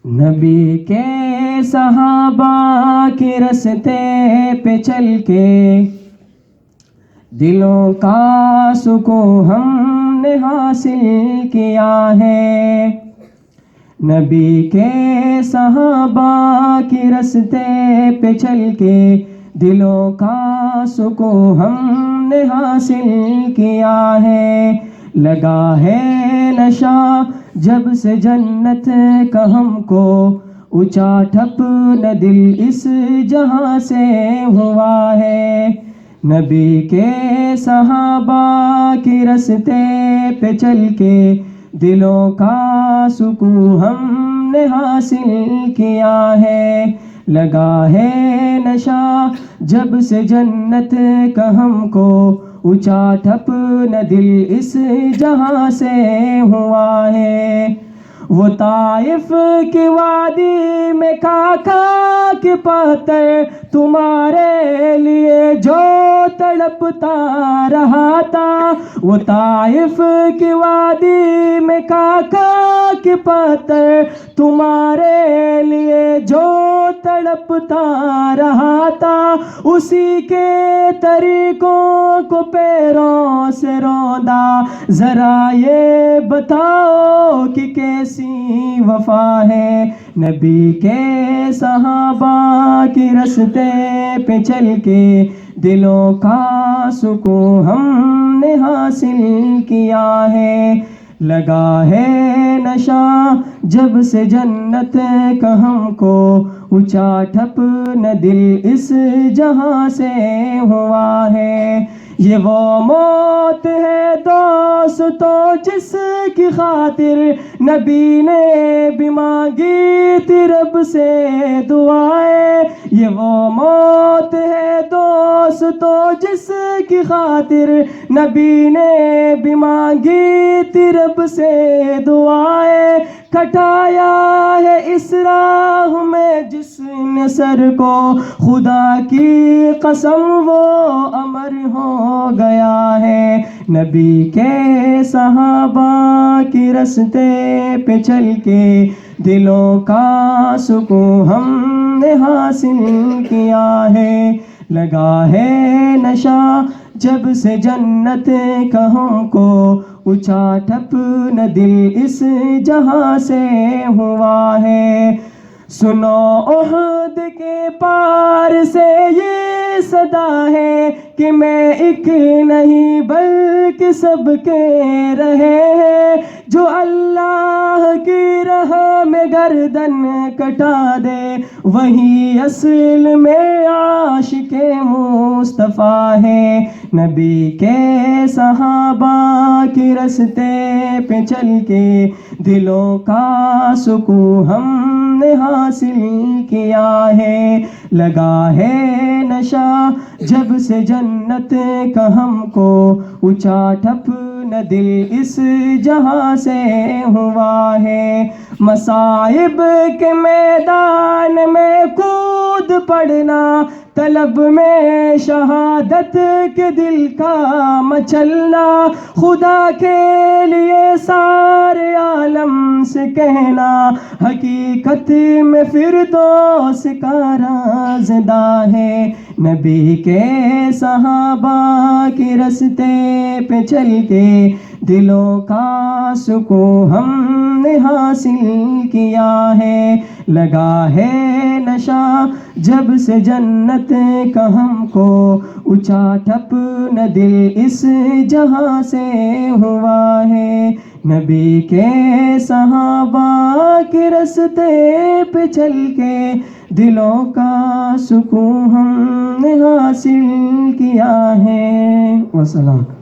نبی کے صحابہ کے رستے پہ چل کے دلوں کا سکون ہم نے حاصل کیا ہے. نبی کے صحابہ کے رستے پہ چل کے دلوں کا سکون ہم نے حاصل کیا ہے. لگا ہے نشہ جب سے جنت کا ہم کو، اونچا ٹھپ نہ دل اس جہاں سے ہوا ہے. نبی کے صحابہ کے رستے پہ چل کے دلوں کا سکون ہم نے حاصل کیا ہے. لگا ہے نشہ جب سے جنت کا ہم کو، اونچا ٹھپ نہ دل اس جہاں سے ہوا ہے. وہ طائف کی وادی میں کھا کے پتھر تمہارے لیے جو تڑپتا رہا تھا. وہ طائف کی وادی میں کھا کے پتھر تمہارے لیے جو تڑپتا رہا تھا، اسی کے طریقوں کو پیروں سے روندا. ذرا یہ بتاؤ کہ کیسی وفا ہے. نبی کے صحابہ کے رستے پہ چل کے دلوں کا سکون ہم نے حاصل کیا ہے. لگا ہے نشہ جب سے جنت کا ہم کو، اونچا ٹھپ نہ دل اس جہاں سے ہوا ہے. یہ وہ موت ہے دوستو جس کی خاطر نبی نے بھی مانگی تھی رب سے دعائیں. یہ وہ موت ہے دوستو جس کی خاطر نبی نے بھی مانگی تھی رب سے دعائیں. کٹایا ہے اس راہ میں جس نے سر کو، خدا کی قسم وہ امر ہو گیا ہے. نبی کے صحابہ کے رستے پہ چل کے دلوں کا سکون ہم نے حاصل کیا ہے. لگا ہے نشہ جب سے جنت کا ہم کو، اونچا ٹھپ نہ دل اس جہاں سے ہوا ہے. سنو احد کے پار سے یہ صدا ہے کہ میں ایک نہیں بلکہ سب کے رہے ہیں. جو اللہ کی راہ میں گردن کٹا دے وہی اصل میں عاشق مصطفیٰ ہے. نبی کے صحابہ کے رستے پہ چل کے دلوں کا سکون ہم نے حاصل کیا ہے. لگا ہے نشہ جب سے جنت کا ہم کو، اونچا ٹھپ نہ دل اس جہاں سے ہوا ہے. مصائب کے میدان میں کود پڑنا، طلب میں شہادت کے دل کا مچلنا، خدا کے لیے سارے عالم سے کہنا، حقیقت میں فردوس کا رازدہ ہے. نبی کے صحابہ کے رستے پہ چل کے دلوں کا سکون ہم نے حاصل کیا ہے. لگا ہے نشہ جب سے جنت کا ہم کو، اونچا ٹھپ نہ دل اس جہاں سے ہوا ہے. نبی کے صحابہ کے رستے پہ چل کے دلوں کا سکون ہم نے حاصل کیا ہے. والسلام.